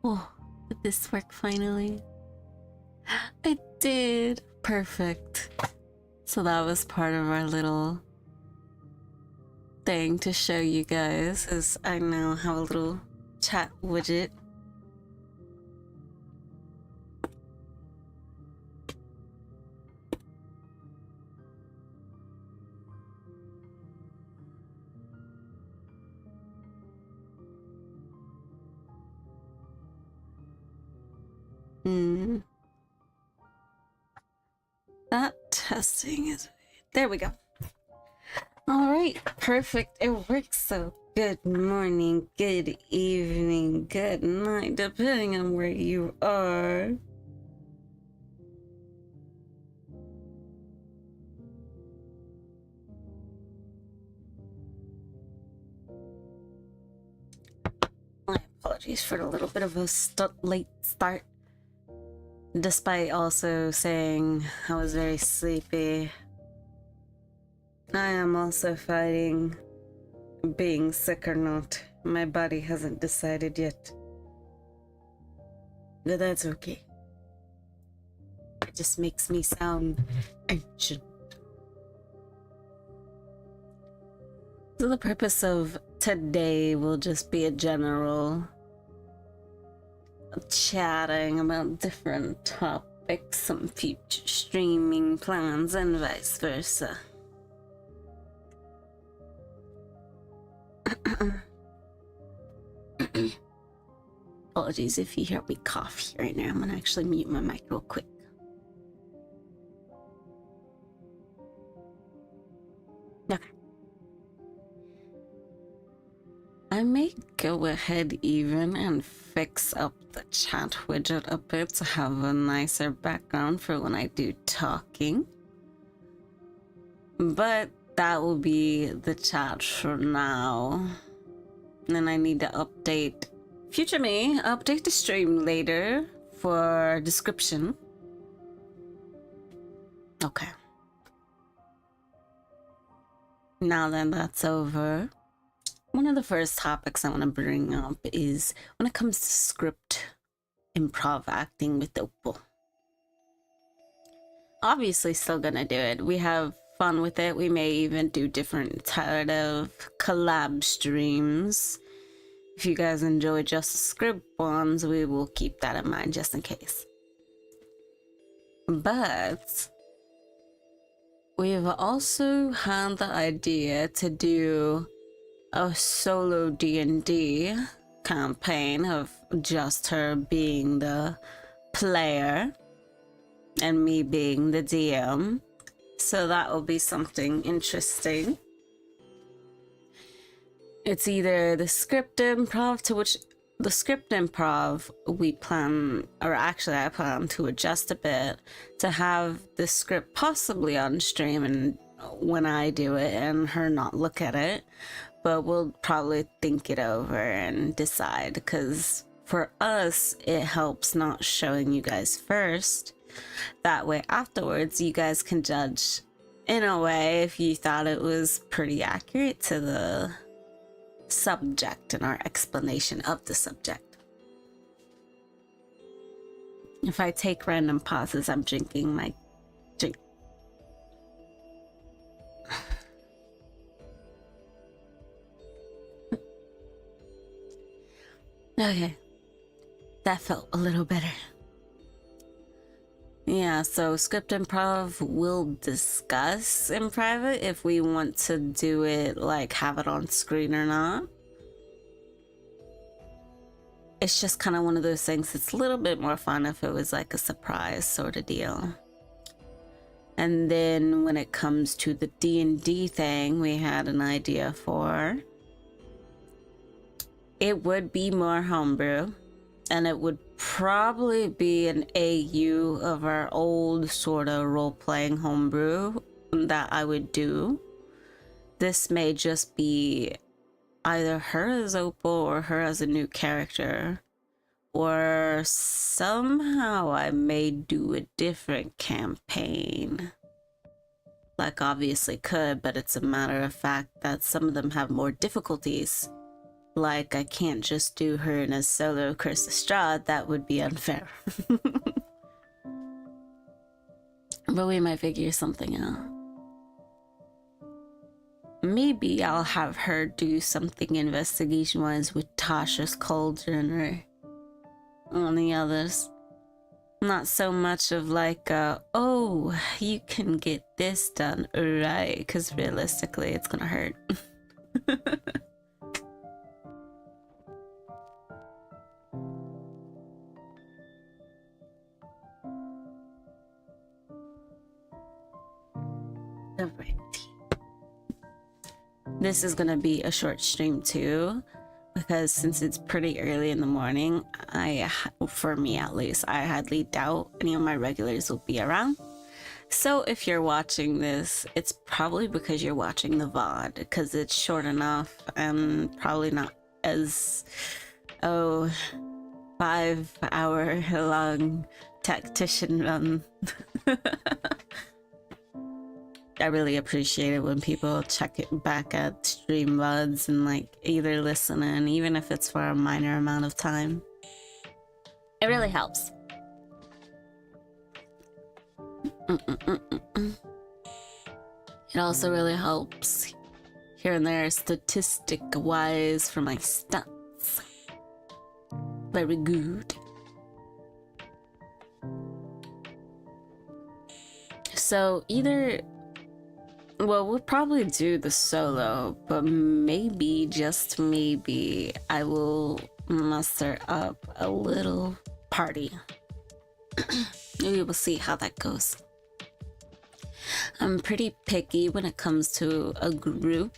Oh, did this work finally? It did! Perfect. So that was part of our little thing to show you guys, is I now have a little chat widget. That testing is... There we go. Alright, perfect. It works. So good morning, good evening, good night, depending on where you are. My apologies for the little bit of a late start. Despite also saying I was very sleepy, I am also fighting being sick or not. My body hasn't decided yet. But that's okay. It just makes me sound ancient. So the purpose of today will just be a general chatting about different topics, some future streaming plans, and vice versa. Apologies if you hear me cough here and there. I'm gonna actually mute my mic real quick. Okay. I may go ahead even and fix up the chat widget a bit to have a nicer background for when I do talking. But that will be the chat for now. And I need to update future me, update the stream later for description. Okay. Now that that's over, one of the first topics I want to bring up is when it comes to script improv acting with Opal. Obviously still gonna do it. We have fun with it. We may even do different type of collab streams. If you guys enjoy just the script ones, we will keep that in mind just in case. But we've also had the idea to do a solo D&D campaign of just her being the player and me being the DM. So that will be something interesting. It's either the script improv, to which the script improv we plan, or actually I plan to adjust a bit to have the script possibly on stream and when I do it and her not look at it. But we'll probably think it over and decide, because for us it helps not showing you guys first. That way afterwards you guys can judge in a way if you thought it was pretty accurate to the subject and our explanation of the subject. If I take random pauses, I'm drinking my drink. Okay, that felt a little better. Yeah, so script improv we'll discuss in private if we want to do it, like have it on screen or not. It's just kind of one of those things, it's a little bit more fun if it was like a surprise sort of deal. And then when it comes to the D&D thing we had an idea for, it would be more homebrew. And it would probably be an AU of our old sort of role-playing homebrew that I would do. This may just be either her as Opal or her as a new character. Or somehow I may do a different campaign. Like obviously could, but it's a matter of fact that some of them have more difficulties like I can't just do her in a solo Curse Strahd. That would be unfair. But we might figure something out. Maybe I'll have her do something investigation-wise with Tasha's Cauldron or on the others. Not so much of like, oh, you can get this done, right? Because realistically, it's gonna hurt. Alright. This is gonna be a short stream too, because since it's pretty early in the morning, for me at least, I hardly doubt any of my regulars will be around. So if you're watching this, it's probably because you're watching the VOD, because it's short enough and probably not as 5-hour long tactician run. I really appreciate it when people check it back at stream VODs and like either listen in, even if it's for a minor amount of time. It really helps. It also really helps here and there statistic wise for my stats. Very good. So either, well, we'll probably do the solo, but maybe, just maybe, I will muster up a little party. Maybe we'll see how that goes. I'm pretty picky when it comes to a group,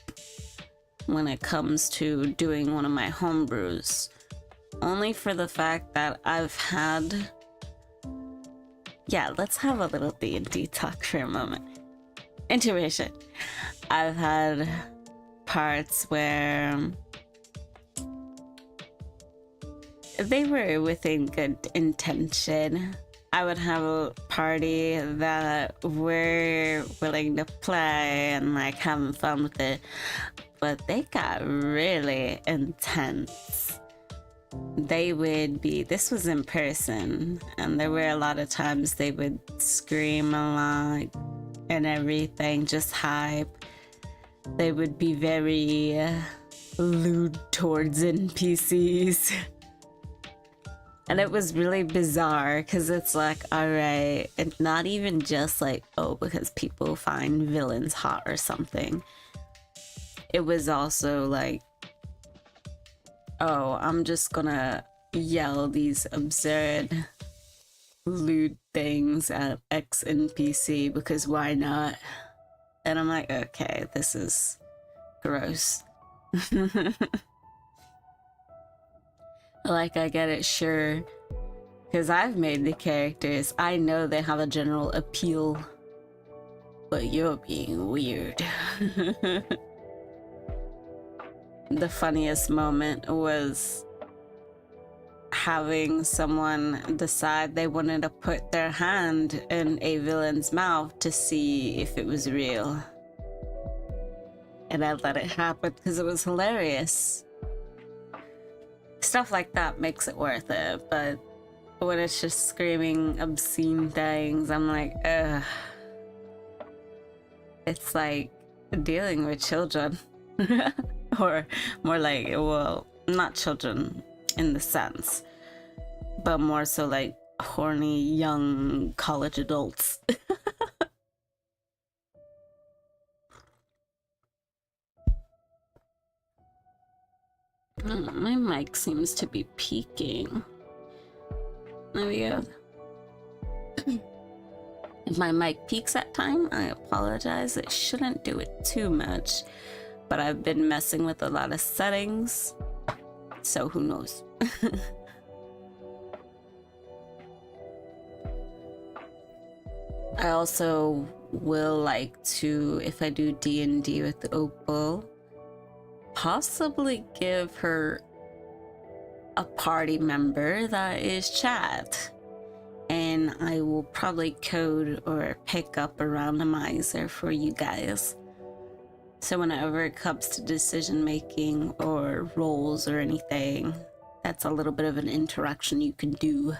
when it comes to doing one of my homebrews. Only for the fact that I've had... Yeah, let's have a little D&D talk for a moment. Intuition. I've had parts where they were within good intention. I would have a party that were willing to play and like having fun with it, but they got really intense. They would be, this was in person, and there were a lot of times they would scream a lot and everything, just hype. They would be very lewd towards NPCs. And it was really bizarre because it's like, alright, and not even just like, oh, because people find villains hot or something. It was also like, oh, I'm just gonna yell these absurd lewd things at X NPC because why not? And I'm like, okay, this is gross. Like, I get it, sure, because I've made the characters. I know they have a general appeal, but you're being weird. The funniest moment was having someone decide they wanted to put their hand in a villain's mouth to see if it was real. And I let it happen because it was hilarious. Stuff like that makes it worth it, but when it's just screaming obscene things, I'm like, ugh. It's like dealing with children. Or more like, well, not children in the sense, but more so like horny young college adults. My mic seems to be peaking. There we go. If my mic peaks at time, I apologize. It shouldn't do it too much, but I've been messing with a lot of settings, so who knows. I also will like to, if I do D&D with Opal, possibly give her a party member that is chat, and I will probably code or pick up a randomizer for you guys So whenever it comes to decision making or roles or anything, that's a little bit of an interaction you can do.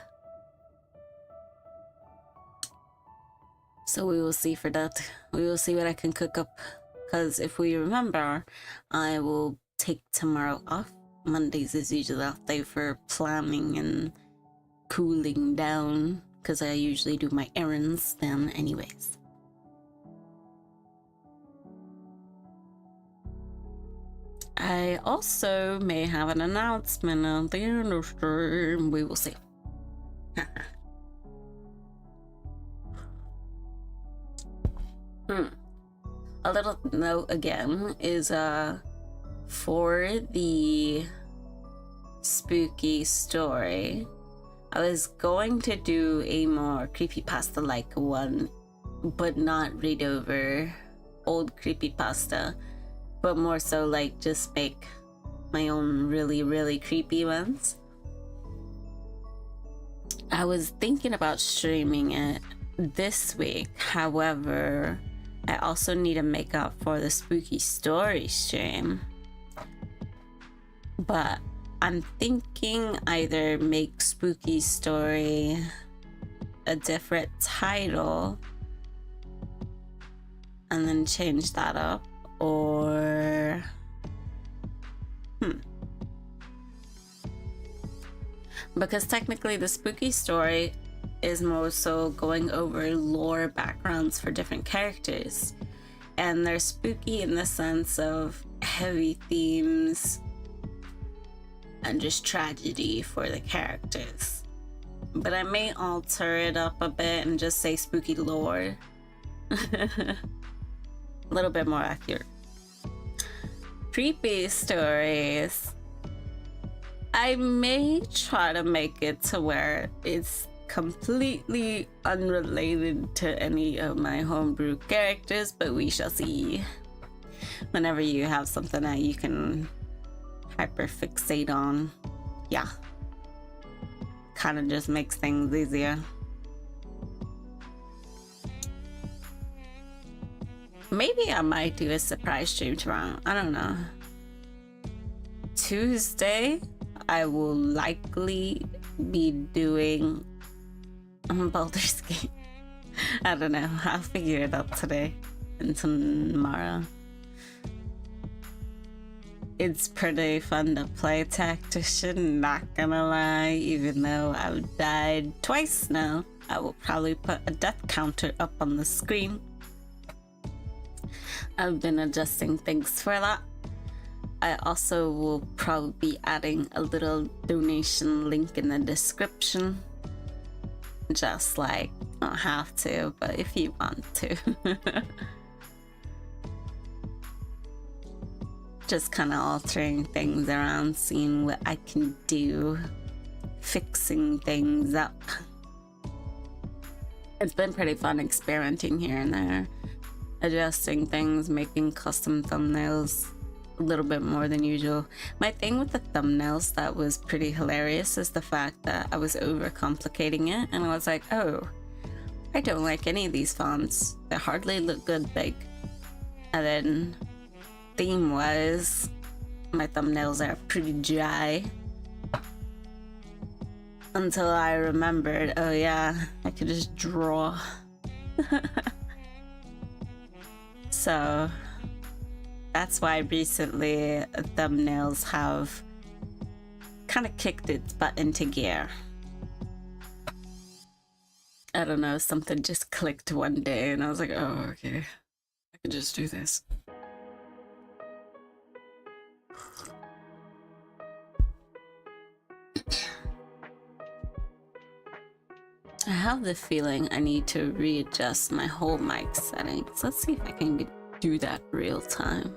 So we will see for that. We will see what I can cook up. Because if we remember, I will take tomorrow off. Mondays is usually off day for planning and cooling down. Because I usually do my errands then anyways. I also may have an announcement at the end of stream. We will see. A little note again is for the spooky story, I was going to do a more creepypasta like one, but not read over old creepypasta, but more so like just make my own really creepy ones. I was thinking about streaming it this week, however, I also need to make up for the spooky story stream. But I'm thinking either make spooky story a different title and then change that up, or because technically the spooky story is more so going over lore backgrounds for different characters, and they're spooky in the sense of heavy themes and just tragedy for the characters. But I may alter it up a bit and just say spooky lore. A little bit more accurate. Creepy stories, I may try to make it to where it's completely unrelated to any of my homebrew characters, but we shall see. Whenever you have something that you can hyperfixate on, yeah, kind of just makes things easier. Maybe I might do a surprise stream tomorrow. I don't know. Tuesday, I will likely be doing Baldur's Gate. I don't know. I'll figure it out today and tomorrow. It's pretty fun to play Tactician, not gonna lie, even though I've died twice now. I will probably put a death counter up on the screen. I've been adjusting things for that. I also will probably be adding a little donation link in the description. Just like, you don't have to, but if you want to. Just kind of altering things around, seeing what I can do, fixing things up. It's been pretty fun experimenting here and there, adjusting things, making custom thumbnails a little bit more than usual. My thing with the thumbnails that was pretty hilarious is the fact that I was overcomplicating it, and I was like, oh, I don't like any of these fonts. They hardly look good big. And then theme was my thumbnails are pretty dry, until I remembered, oh yeah, I could just draw. So that's why recently thumbnails have kind of kicked its butt into gear. I don't know, something just clicked one day and I was like, oh, okay, I can just do this. I have the feeling I need to readjust my whole mic settings. Let's see if I can do that real time.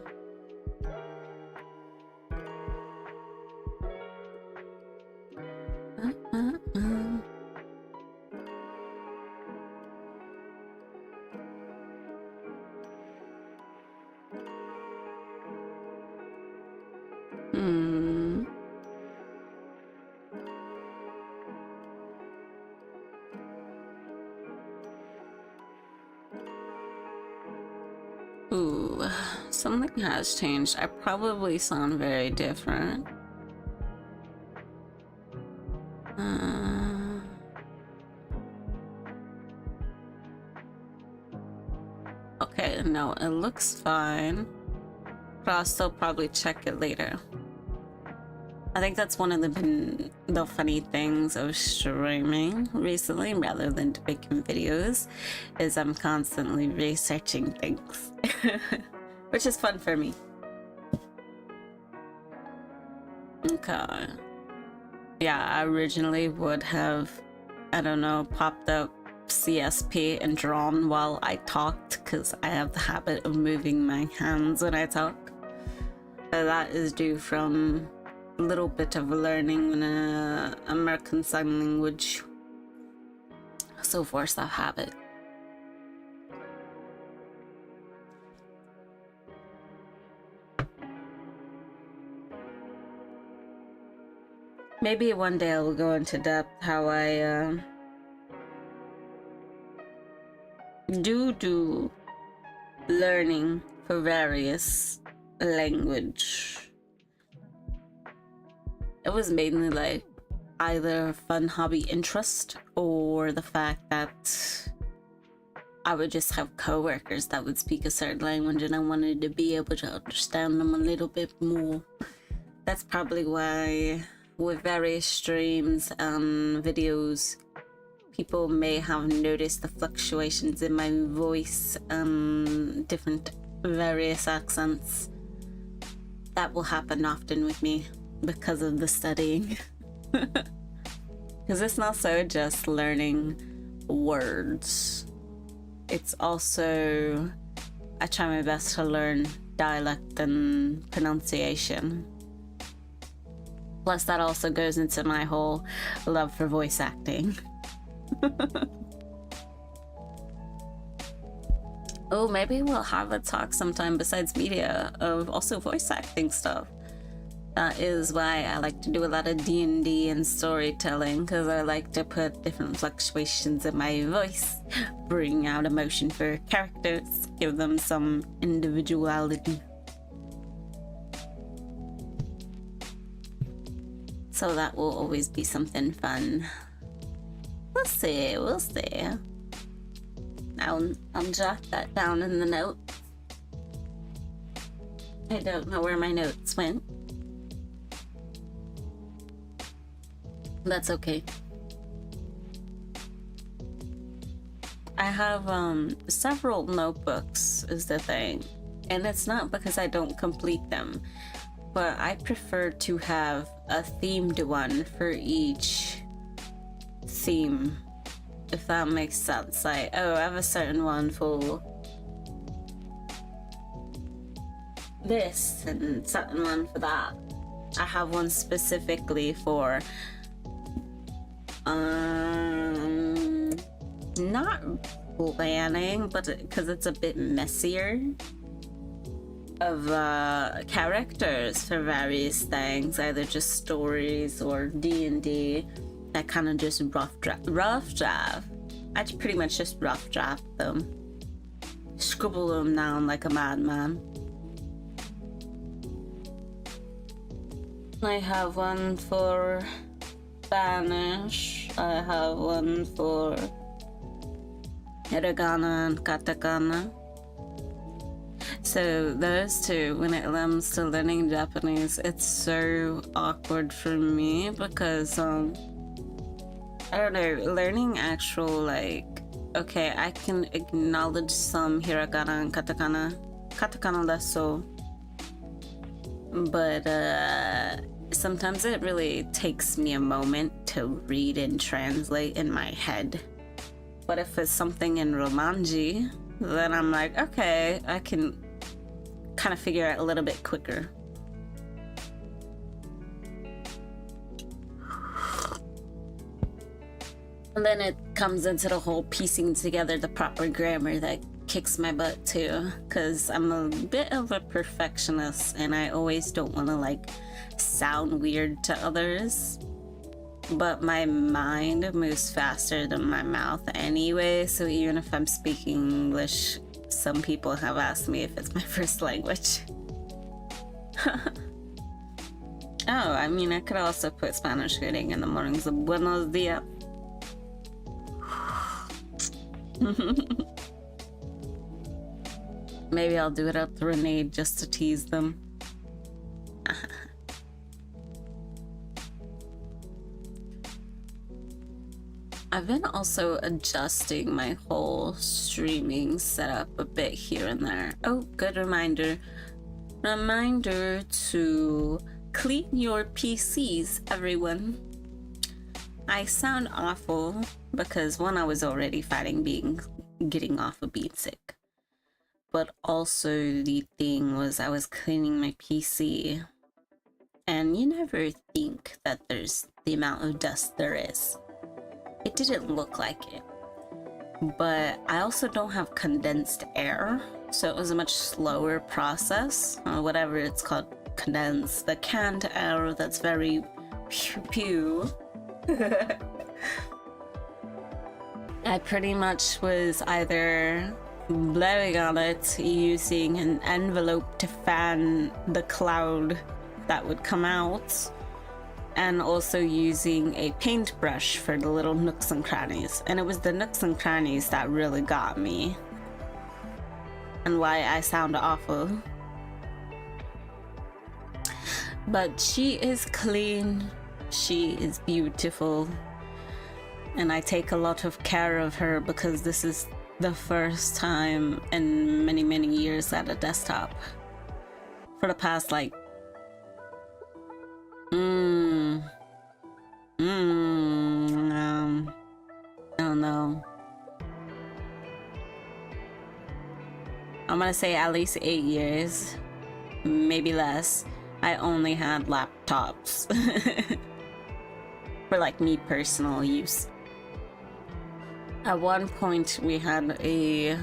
Ooh, something has changed. I probably sound very different. Okay, no, it looks fine. But I'll still probably check it later. I think that's one of the funny things of streaming recently, rather than making videos, is I'm constantly researching things, which is fun for me. Okay. Yeah, I originally would have, I don't know, popped up CSP and drawn while I talked, because I have the habit of moving my hands when I talk. But that is due from a little bit of learning in American Sign Language. So force that habit. Maybe one day I will go into depth how I do learning for various language. It was mainly like either a fun hobby interest or the fact that I would just have coworkers that would speak a certain language and I wanted to be able to understand them a little bit more. That's probably why with various streams and videos, people may have noticed the fluctuations in my voice and different various accents. That will happen often with me because of the studying. Because it's not so just learning words. It's also, I try my best to learn dialect and pronunciation. Plus that also goes into my whole love for voice acting. Oh, maybe we'll have a talk sometime besides media of also voice acting stuff. That is why I like to do a lot of D&D and storytelling, because I like to put different fluctuations in my voice, bring out emotion for characters, give them some individuality. So that will always be something fun. We'll see, we'll see. I'll jot that down in the notes. I don't know where my notes went. That's okay. I have several notebooks is the thing, and it's not because I don't complete them, but I prefer to have a themed one for each theme, if that makes sense. Like, oh, I have a certain one for this and certain one for that. I have one specifically for not planning, but because it's a bit messier, of characters for various things, either just stories or D&D. I kind of just rough draft. I pretty much just rough draft them, scribble them down like a madman. I have one for Spanish. I have one for hiragana and katakana. So those two, when it comes to learning Japanese, it's so awkward for me because I don't know, learning actual, like, okay, I can acknowledge some hiragana and katakana less so, but sometimes it really takes me a moment to read and translate in my head. But if it's something in Romanji, then I'm like, okay, I can kind of figure it out a little bit quicker. And then it comes into the whole piecing together the proper grammar that kicks my butt too, because I'm a bit of a perfectionist and I always don't want to like sound weird to others, but my mind moves faster than my mouth anyway, so even if I'm speaking English some people have asked me if it's my first language. Oh, I mean, I could also put Spanish greeting in the mornings. Buenos dias. Maybe I'll do it up to Renee just to tease them. I've been also adjusting my whole streaming setup a bit here and there. Oh, good reminder. Reminder to clean your PCs, everyone. I sound awful because one, I was already fighting getting off of being sick. But also the thing was I was cleaning my PC. And you never think that there's the amount of dust there is. It didn't look like it. But I also don't have condensed air. So it was a much slower process. Or whatever it's called. Condensed. The canned air that's very pew. I pretty much was either blowing on it using an envelope to fan the cloud that would come out, and also using a paintbrush for the little nooks and crannies. And it was the nooks and crannies that really got me and why I sound awful. But she is clean, she is beautiful, and I take a lot of care of her because this is the first time in many years at a desktop. For the past like I don't know. I'm gonna say at least 8 years, maybe less. I only had laptops for like me personal use. At one point we had a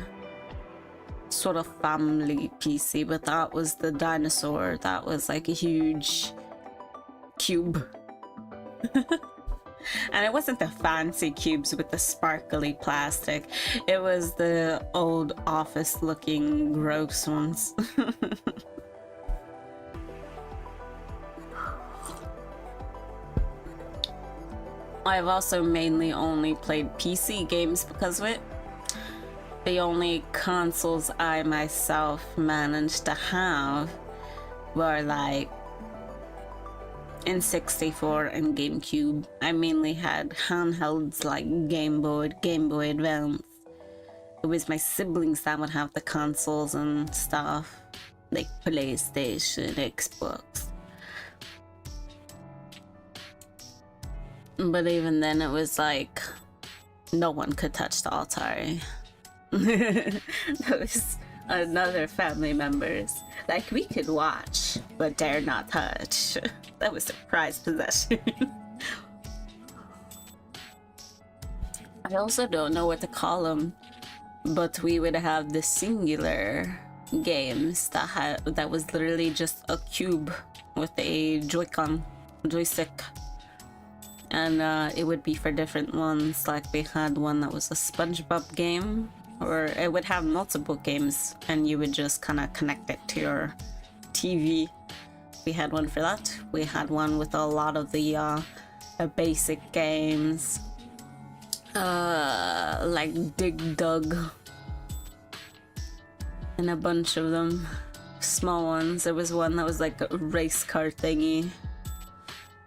sort of family PC, but that was the dinosaur. That was like a huge cube. And it wasn't the fancy cubes with the sparkly plastic. It was the old office looking gross ones. I've also mainly only played PC games because of it. The only consoles I myself managed to have were like N64 and GameCube. I mainly had handhelds like Game Boy, Game Boy Advance. It was my siblings that would have the consoles and stuff, like PlayStation, Xbox. But even then it was like no one could touch the Atari. Those another family members, like we could watch but dare not touch. That was a prized possession. I also don't know what to call them, but we would have the singular games that was literally just a cube with a joystick. And it would be for different ones. Like we had one that was a SpongeBob game, or it would have multiple games and you would just kind of connect it to your TV. We had one for that. We had one with a lot of the basic games, like Dig Dug, and a bunch of them, small ones. There was one that was like a race car thingy.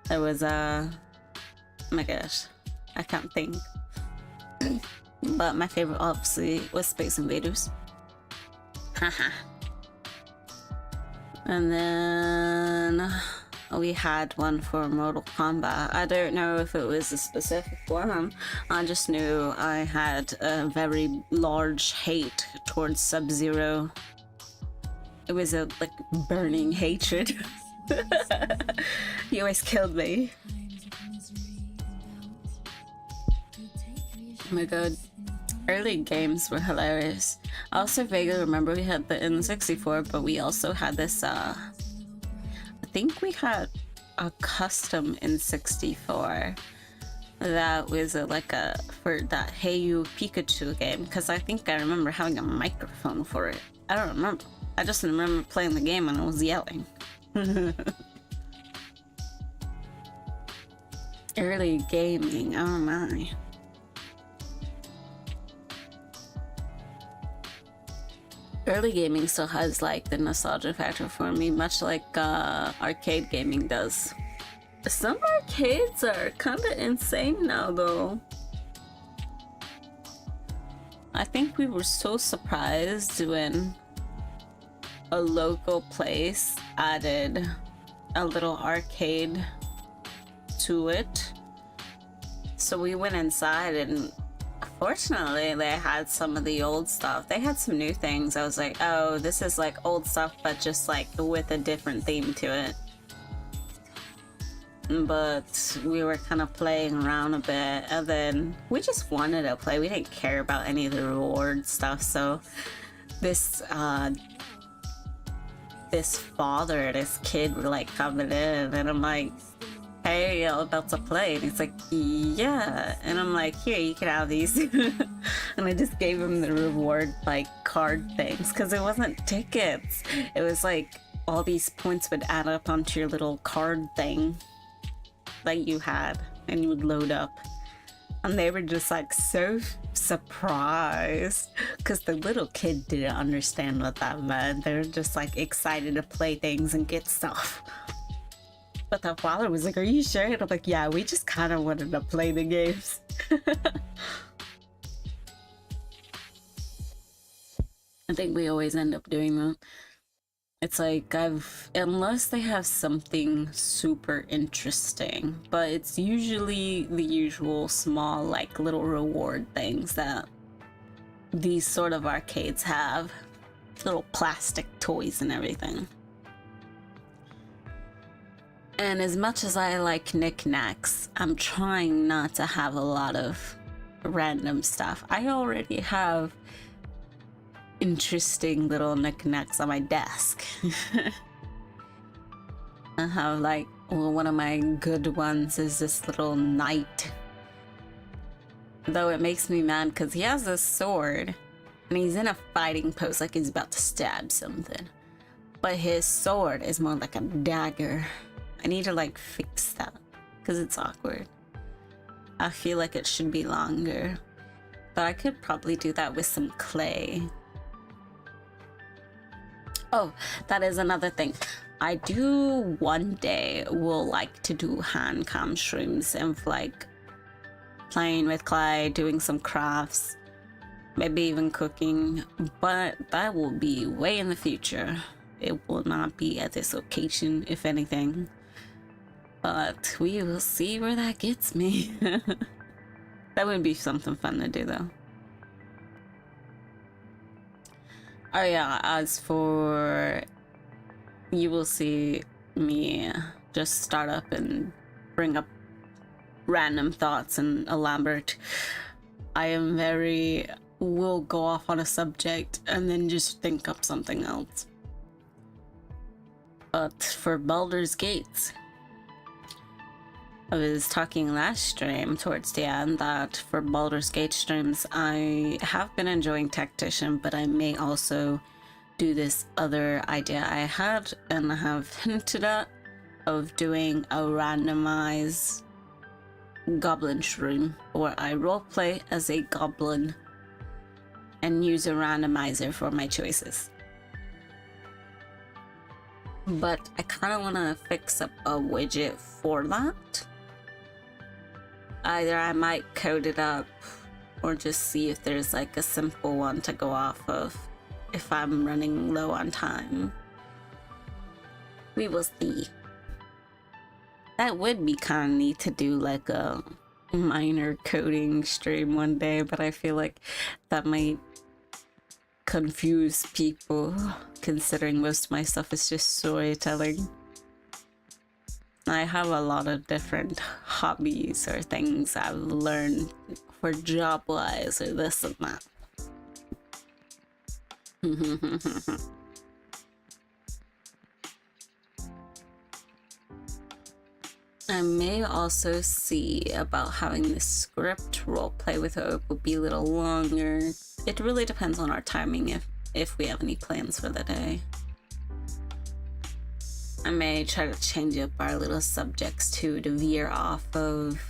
There was a oh my gosh, I can't think. But my favorite obviously was Space Invaders. Haha. And then we had one for Mortal Kombat. I don't know if it was a specific one. I just knew I had a very large hate towards Sub-Zero. It was a like burning hatred. He always killed me. Oh my god, early games were hilarious. I also vaguely remember we had the N64, but we also had this, I think we had a custom N64 that was for that Hey You Pikachu game, because I think I remember having a microphone for it. I don't remember. I just remember playing the game and I was yelling. Early gaming, oh my. Early gaming still has like the nostalgia factor for me, much like arcade gaming does. Some arcades are kind of insane now though. I think we were so surprised when a local place added a little arcade to it. So we went inside and fortunately they had some of the old stuff. They had some new things. I was like, oh, this is like old stuff but just like with a different theme to it. But we were kind of playing around a bit and then we just wanted to play. We didn't care about any of the reward stuff. So this kid were like coming in and I'm like, hey, y'all about to play? And he's like, yeah. And I'm like, here, you can have these. And I just gave him the reward like card things because it wasn't tickets. It was like all these points would add up onto your little card thing that you had and you would load up. And they were just like so surprised because the little kid didn't understand what that meant. They were just like excited to play things and get stuff. But the father was like, are you sure? And I'm like, yeah, we just kind of wanted to play the games. I think we always end up doing that. It's like unless they have something super interesting, but it's usually the usual small like little reward things that these sort of arcades have. Little plastic toys and everything. And as much as I like knickknacks, I'm trying not to have a lot of random stuff. I already have interesting little knickknacks on my desk. I have like, well, one of my good ones is this little knight. Though it makes me mad because he has a sword and he's in a fighting pose like he's about to stab something. But his sword is more like a dagger. I need to like fix that because it's awkward. I feel like it should be longer. But I could probably do that with some clay. Oh, that is another thing. I do one day will like to do hand cam streams and like playing with clay, doing some crafts, maybe even cooking, but that will be way in the future. It will not be at this occasion, if anything. But we will see where that gets me. That would be something fun to do though. Oh yeah, as for, you will see me just start up and bring up random thoughts and elaborate. I am will go off on a subject and then just think up something else. But for Baldur's Gate, I was talking last stream towards the end that for Baldur's Gate streams, I have been enjoying Tactician, but I may also do this other idea I had and have hinted at of doing a randomized goblin stream where I roleplay as a goblin and use a randomizer for my choices. But I kind of want to fix up a widget for that. Either I might code it up or just see if there's like a simple one to go off of if I'm running low on time. We will see. That would be kind of neat to do like a minor coding stream one day, but I feel like that might confuse people considering most of my stuff is just storytelling. I have a lot of different hobbies or things I've learned for job-wise or this and that. I may also see about having this script roleplay with Hope would be a little longer. It really depends on our timing if we have any plans for the day. I may try to change up our little subjects too to veer off of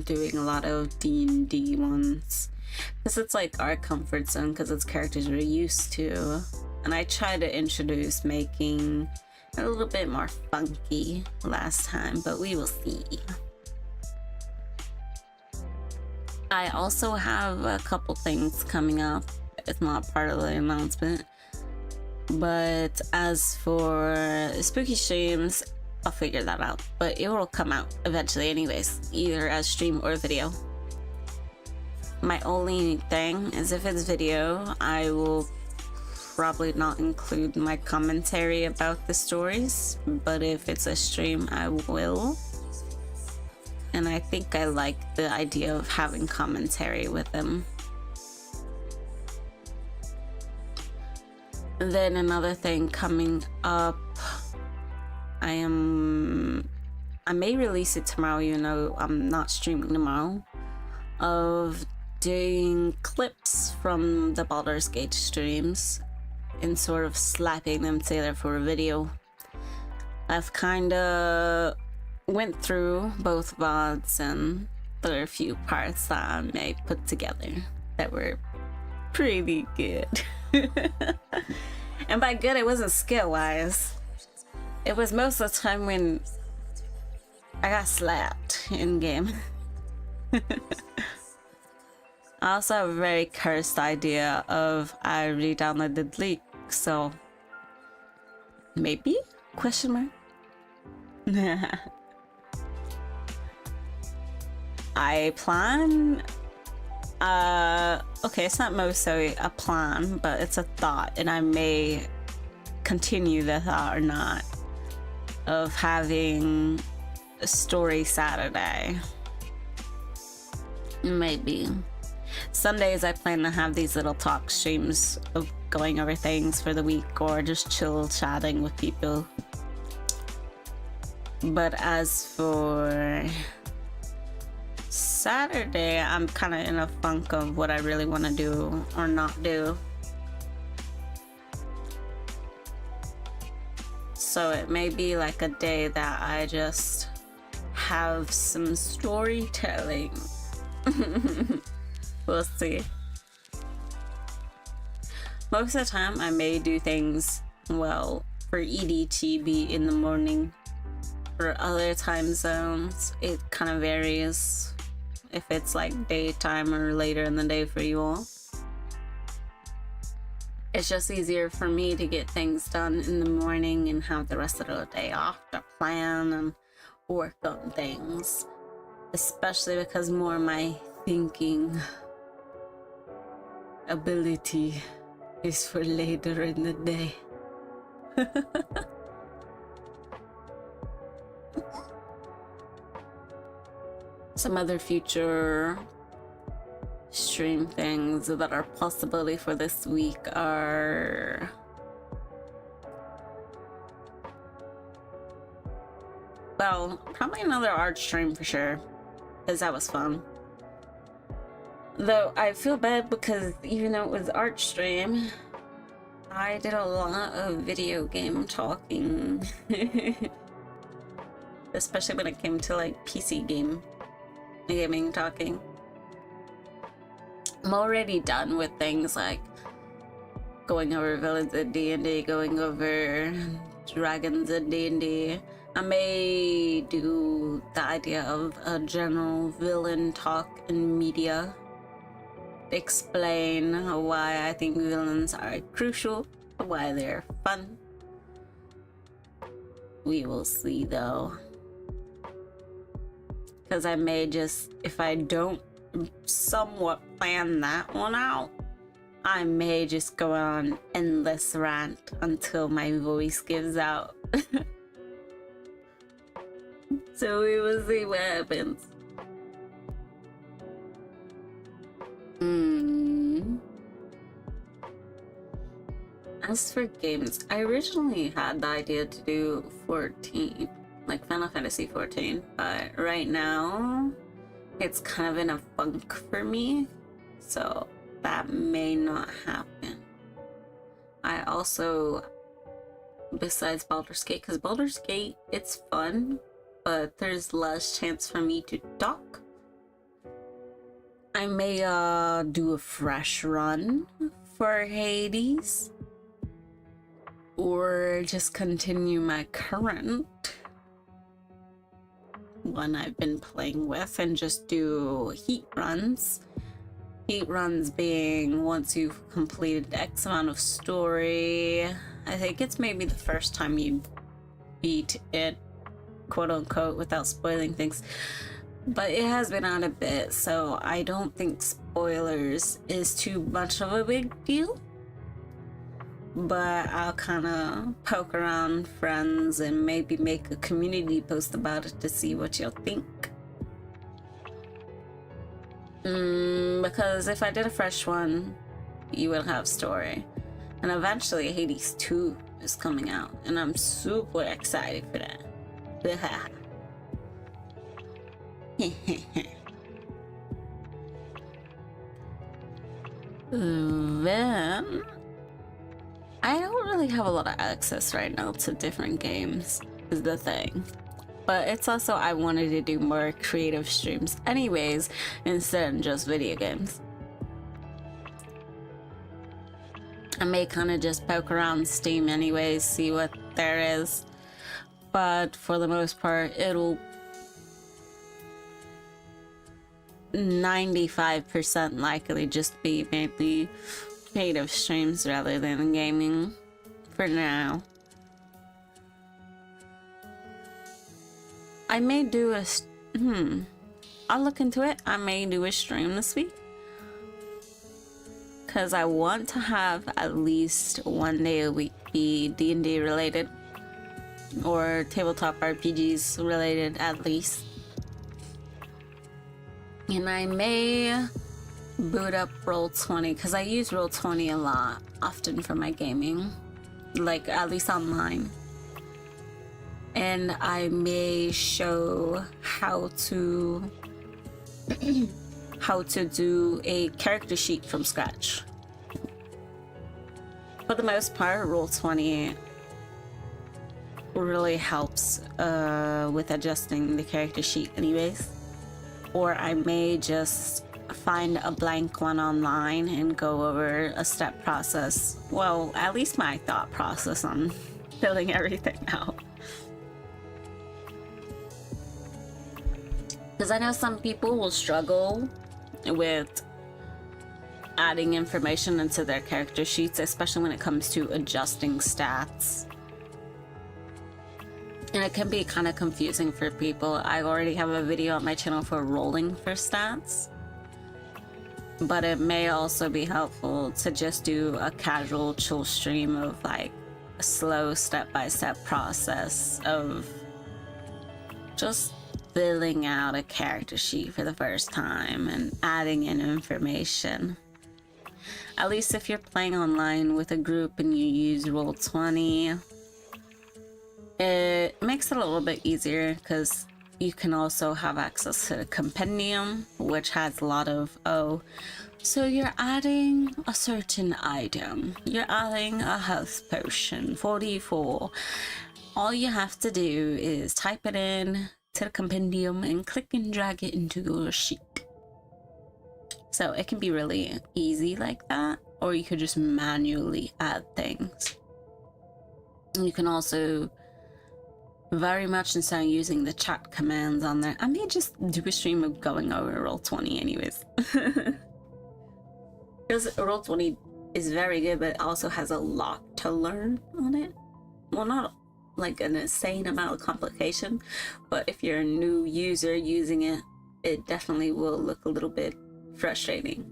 doing a lot of D&D ones. Because it's like our comfort zone because it's characters we're used to. And I try to introduce making a little bit more funky last time, but we will see. I also have a couple things coming up. It's not part of the announcement. But as for spooky streams, I'll figure that out. But it will come out eventually anyways, either as stream or video. My only thing is if it's video, I will probably not include my commentary about the stories, but if it's a stream, I will. And I think I like the idea of having commentary with them. And then another thing coming up, I may release it tomorrow, you know, I'm not streaming tomorrow, of doing clips from the Baldur's Gate streams and sort of slapping them together for a video. I've kind of went through both VODs and there are a few parts that I may put together that were pretty good. And by good, it wasn't skill-wise. It was most of the time when I got slapped in-game. I also have a very cursed idea of I re-downloaded leak, so maybe? Question mark? I plan, okay, it's not mostly a plan, but it's a thought, and I may continue the thought or not, of having a story Saturday. Maybe. Sundays I plan to have these little talk streams of going over things for the week or just chill chatting with people. But as for Saturday, I'm kind of in a funk of what I really want to do or not do. So it may be like a day that I just have some storytelling. We'll see. Most of the time I may do things, well, for EDT be in the morning. For other time zones, it kind of varies if it's like daytime or later in the day for you all. It's just easier for me to get things done in the morning and have the rest of the day off to plan and work on things. Especially because more of my thinking ability is for later in the day. Some other future stream things that are possibility for this week are well, probably another art stream for sure, because that was fun. Though I feel bad because even though it was art stream, I did a lot of video game talking. Especially when it came to like PC gaming talking. I'm already done with things like going over villains in D&D, going over dragons in D&D. I may do the idea of a general villain talk in media. Explain why I think villains are crucial, why they're fun. We will see though. Because I may just, if I don't somewhat plan that one out, I may just go on endless rant until my voice gives out. So we will see what happens. As for games, I originally had the idea to do 14. like Final Fantasy 14, but right now it's kind of in a funk for me, so that may not happen. I also, besides Baldur's Gate, because Baldur's Gate, it's fun, but there's less chance for me to talk. I may do a fresh run for Hades, or just continue my current one I've been playing with and just do heat runs. Heat runs being once you've completed X amount of story. I think it's maybe the first time you beat it, quote unquote, without spoiling things. But it has been out a bit, so I don't think spoilers is too much of a big deal. But I'll kind of poke around friends and maybe make a community post about it to see what you'll think. Because if I did a fresh one, you will have story. And eventually Hades 2 is coming out, and I'm super excited for that. Then I don't really have a lot of access right now to different games, is the thing. But it's also I wanted to do more creative streams anyways, instead of just video games. I may kind of just poke around Steam anyways, see what there is. But for the most part, it'll 95% likely just be maybe creative streams rather than gaming for now. I may do a I'll look into it. I may do a stream this week, because I want to have at least one day a week be D&D related or tabletop RPGs related at least. And I may boot up Roll20, because I use Roll20 a lot, often for my gaming, like at least online. And I may show how to do a character sheet from scratch. For the most part, Roll20 really helps with adjusting the character sheet anyways. Or I may just find a blank one online and go over a step process. Well, at least my thought process on filling everything out. Because I know some people will struggle with adding information into their character sheets, especially when it comes to adjusting stats. And it can be kind of confusing for people. I already have a video on my channel for rolling for stats. But it may also be helpful to just do a casual chill stream of like a slow step-by-step process of just filling out a character sheet for the first time and adding in information. At least if you're playing online with a group and you use Roll20, it makes it a little bit easier because you can also have access to the compendium, which has a lot of, so you're adding a certain item. You're adding a health potion, 44. All you have to do is type it in to the compendium and click and drag it into your sheet. So it can be really easy like that, or you could just manually add things. You can also very much instead of using the chat commands on there, I may just do a stream of going over Roll20 anyways. Because Roll20 is very good, but it also has a lot to learn on it. Well, not like an insane amount of complication, but if you're a new user using it, it definitely will look a little bit frustrating.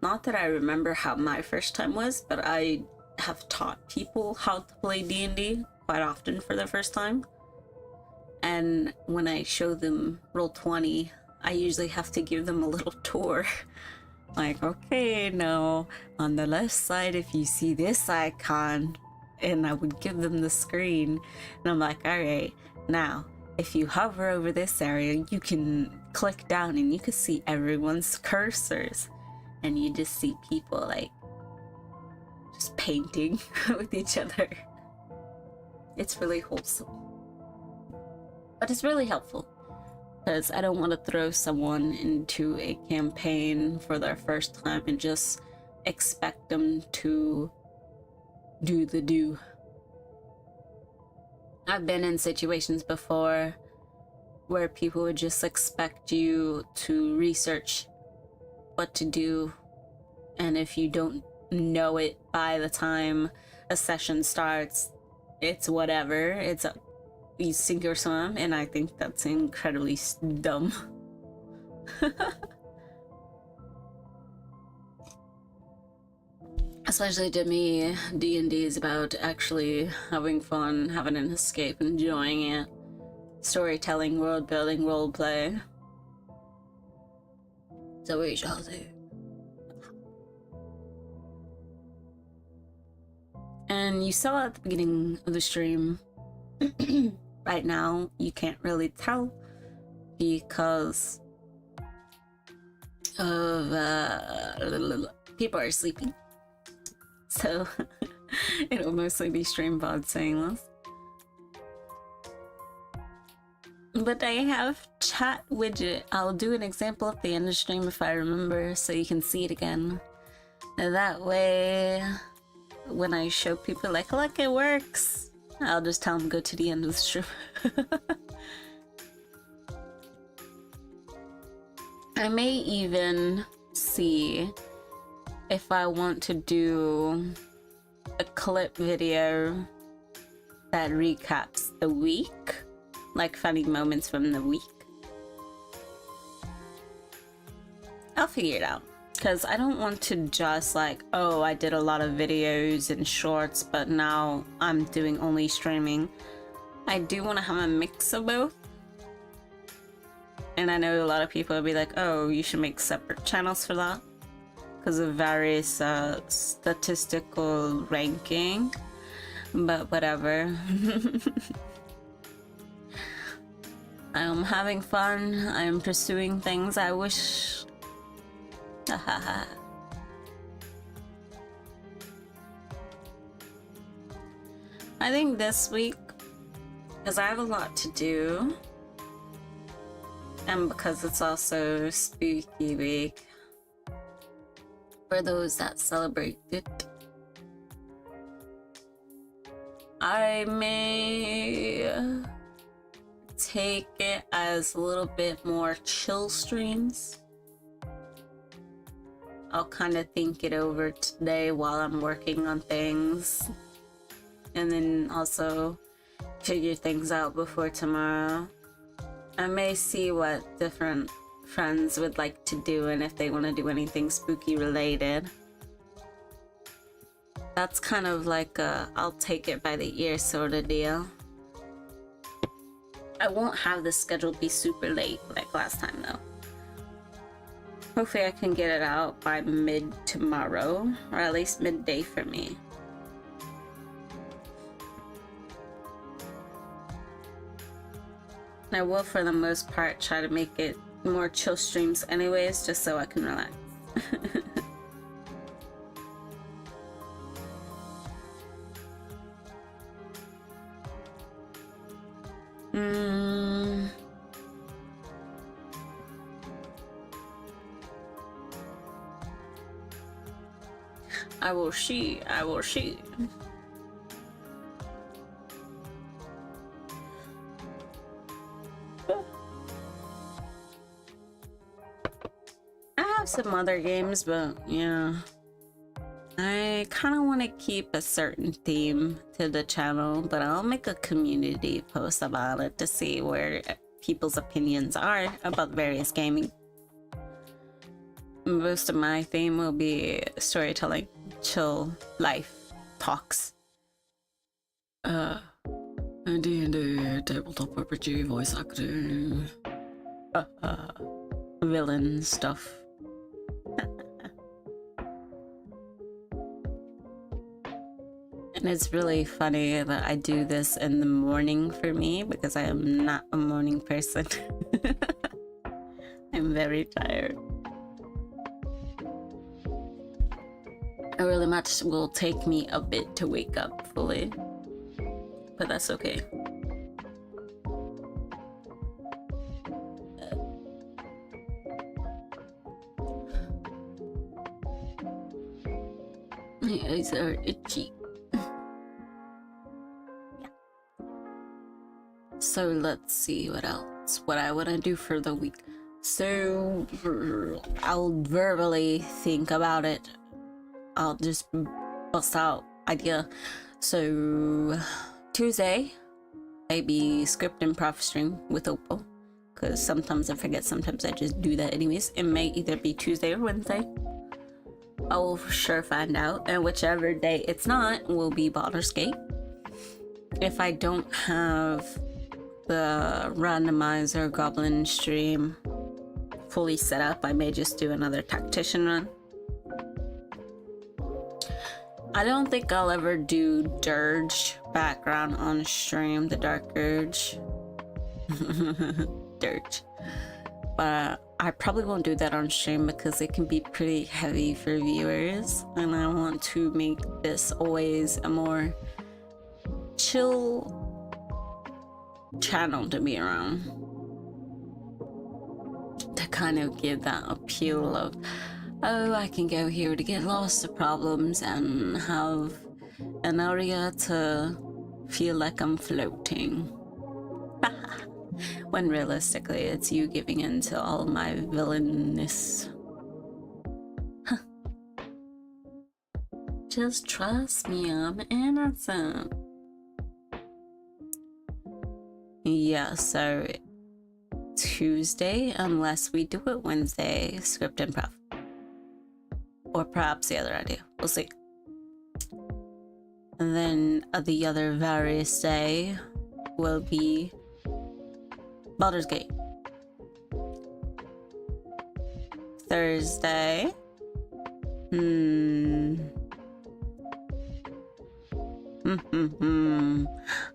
Not that I remember how my first time was, but I have taught people how to play D&D quite often for the first time. And when I show them Roll20, I usually have to give them a little tour. Like, okay, now on the left side, if you see this icon, and I would give them the screen, and I'm like, all right, Now, if you hover over this area, you can click down and you can see everyone's cursors. And you just see people like just painting with each other. It's really wholesome. But it's really helpful. Because I don't want to throw someone into a campaign for their first time and just expect them to do the do. I've been in situations before where people would just expect you to research what to do, and if you don't know it by the time a session starts, it's whatever. It's you sink or swim, and I think that's incredibly dumb. Especially to me, D&D is about actually having fun, having an escape, enjoying it. Storytelling, world building, roleplay. So we shall do. And you saw at the beginning of the stream, right now you can't really tell because of people are sleeping. So it'll mostly be stream VOD saying this. But I have chat widget. I'll do an example at the end of the stream if I remember, so you can see it again. And that way, when I show people like, look, it works, I'll just tell them go to the end of the stream. I may even see if I want to do a clip video that recaps the week. Like funny moments from the week. I'll figure it out. Because I don't want to just like, oh, I did a lot of videos and shorts, but now I'm doing only streaming. I do want to have a mix of both. And I know a lot of people will be like, oh, you should make separate channels for that. Because of various statistical ranking. But whatever. I'm having fun. I'm pursuing things I wish. I think this week, because I have a lot to do, and because it's also spooky week for those that celebrate it, I may take it as a little bit more chill streams. I'll kind of think it over today while I'm working on things, and then also figure things out before tomorrow. I may see what different friends would like to do and if they want to do anything spooky related. That's kind of like a I'll take it by the ear sort of deal. I won't have the schedule be super late like last time though. Hopefully I can get it out by mid tomorrow, or at least midday for me. I will for the most part try to make it more chill streams anyways, just so I can relax. I will see. I have some other games, but yeah. I kind of want to keep a certain theme to the channel, but I'll make a community post about it to see where people's opinions are about various gaming. Most of my theme will be storytelling, chill life talks. D&D, tabletop RPG, voice acting, villain stuff. And it's really funny that I do this in the morning for me because I am not a morning person. I'm very tired. It really much will take me a bit to wake up fully, but that's okay. My eyes are itchy. So let's see what else, what I want to do for the week. So I'll verbally think about it. I'll just bust out idea. So Tuesday, maybe script improv stream with Opal, because sometimes I forget, sometimes I just do that anyways. It may either be Tuesday or Wednesday. I will for sure find out, and whichever day it's not will be Baldur's Gate. If I don't have the randomizer goblin stream fully set up, I may just do another tactician run. I don't think I'll ever do Dirge background on stream, the Dark Urge. Dirge. But I probably won't do that on stream because it can be pretty heavy for viewers, and I want to make this always a more chill channel to be around, to kind of give that appeal of, oh, I can go here to get lost of problems and have an area to feel like I'm floating. When realistically it's you giving in to all my villainness. Just trust me, I'm innocent. Yeah, so Tuesday, unless we do it Wednesday, script improv. Or perhaps the other idea. We'll see. And then the other various day will be Baldur's Gate. Thursday.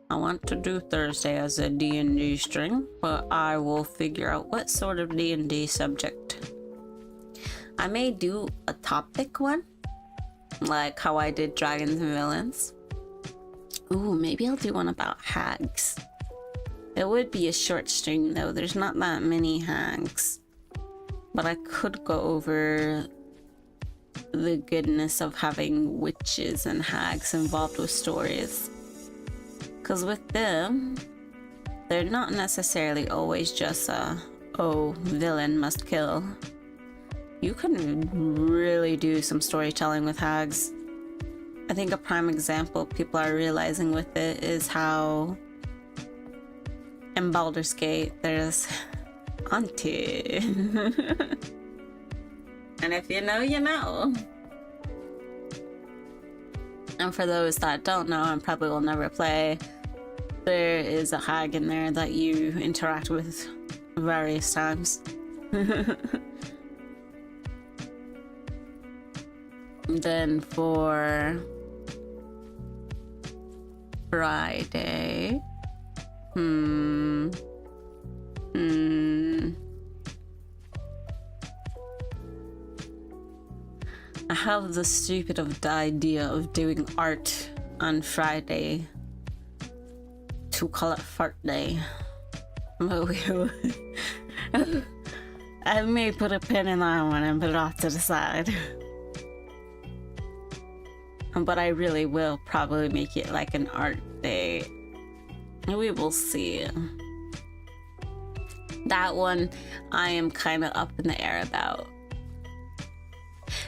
I want to do Thursday as a D&D string, but I will figure out what sort of D&D subject. I may do a topic one, like how I did Dragons and Villains. Ooh, maybe I'll do one about hags. It would be a short string though, there's not that many hags. But I could go over the goodness of having witches and hags involved with stories. Because with them, they're not necessarily always just a, oh, villain must kill. You can really do some storytelling with hags. I think a prime example people are realizing with it is how in Baldur's Gate there's Auntie. And if you know, you know. And for those that don't know and probably will never play, there is a hag in there that you interact with various times. Then for Friday, I have the stupid idea of doing art on Friday to call it Fart Day. I may put a pin in that one and put it off to the side. But I really will probably make it like an art day. We will see. That one I am kind of up in the air about.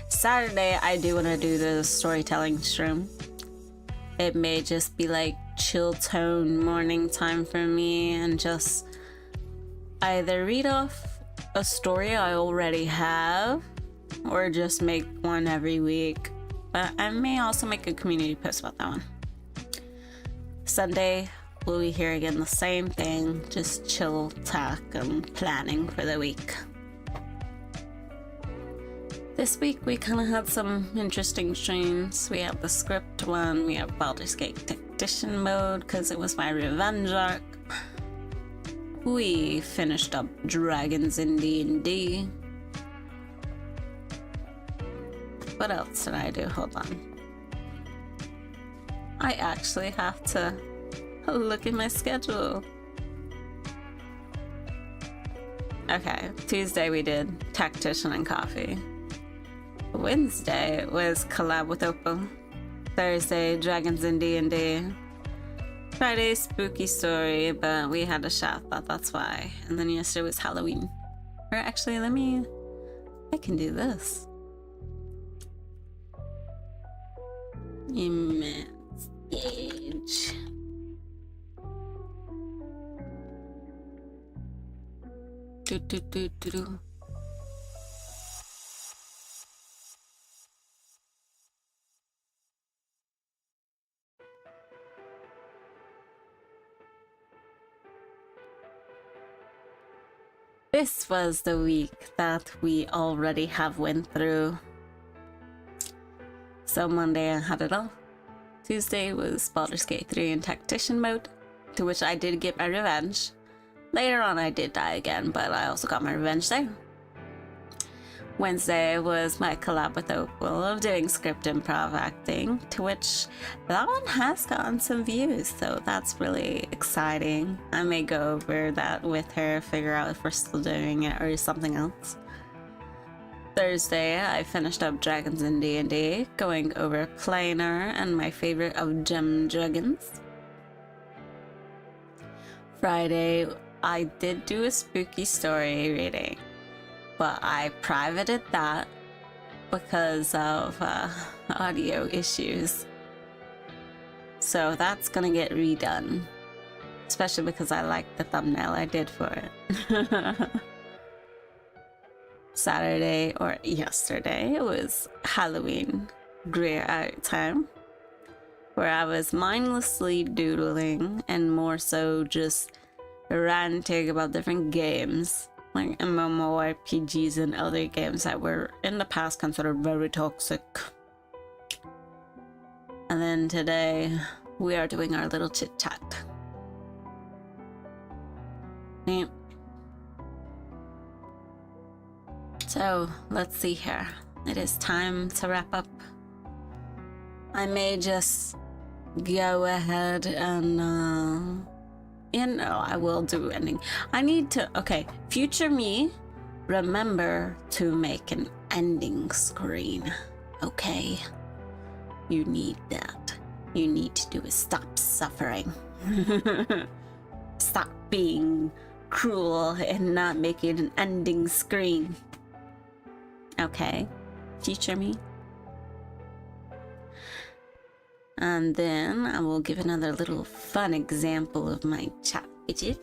Saturday I do want to do the storytelling stream. It may just be like chill tone morning time for me and just either read off a story I already have or just make one every week. But I may also make a community post about that one. Sunday, we'll be here again, the same thing, just chill talk and planning for the week. This week we kind of had some interesting streams. We had the script one, we have Baldur's Gate Tactician mode because it was my revenge arc. We finished up Dragons in D&D. What else did I do? Hold on. I actually have to look at my schedule. Okay, Tuesday we did Tactician and Coffee. Wednesday was collab with Opal. Thursday, Dragons in D&D. Friday, Spooky Story, but we had a shot, that's why. And then yesterday was Halloween. Or actually, I can do this. Image. Do. This was the week that we already have went through. So Monday I had it off. Tuesday was Baldur's Gate 3 in Tactician mode, to which I did get my revenge. Later on I did die again, but I also got my revenge there. Wednesday was my collab with Opal of doing script improv acting, to which that one has gotten some views, so that's really exciting. I may go over that with her, figure out if we're still doing it or something else. Thursday, I finished up Dragons in D&D, going over Planar and my favorite of Gem Dragons. Friday, I did do a spooky story reading, but I privated that because of audio issues. So that's gonna get redone, especially because I like the thumbnail I did for it. Saturday, or yesterday, it was Halloween JordbearArt time, where I was mindlessly doodling and more so just ranting about different games, like MMORPGs and other games that were in the past considered very toxic. And then today, we are doing our little chit chat. Yep. So, let's see here. It is time to wrap up. I may just go ahead and, I will do ending. I need to, okay, future me, remember to make an ending screen, okay? You need that. You need to do is stop suffering. Stop being cruel and not making an ending screen. Okay, future me. And then I will give another little fun example of my chat widget.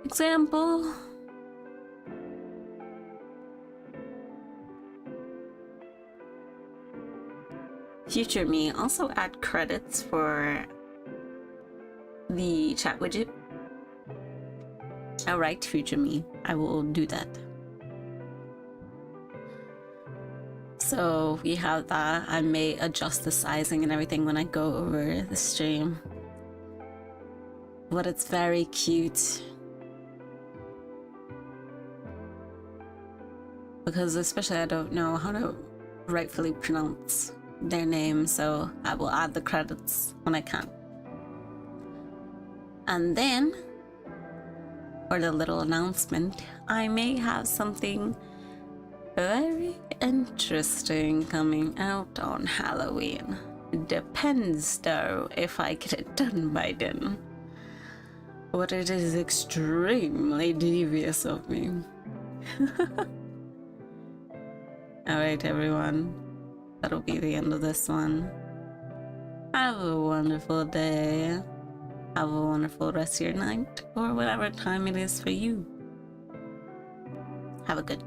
Example. Future me, also add credits for the chat widget. Alright, future me, I will do that. So we have that. I may adjust the sizing and everything when I go over the stream. But it's very cute. Because especially I don't know how to rightfully pronounce their name, so I will add the credits when I can. And then, for the little announcement, I may have something very interesting coming out on Halloween. Depends though if I get it done by then. But it is extremely devious of me. Alright everyone, that'll be the end of this one. Have a wonderful day. Have a wonderful rest of your night, or whatever time it is for you. Have a good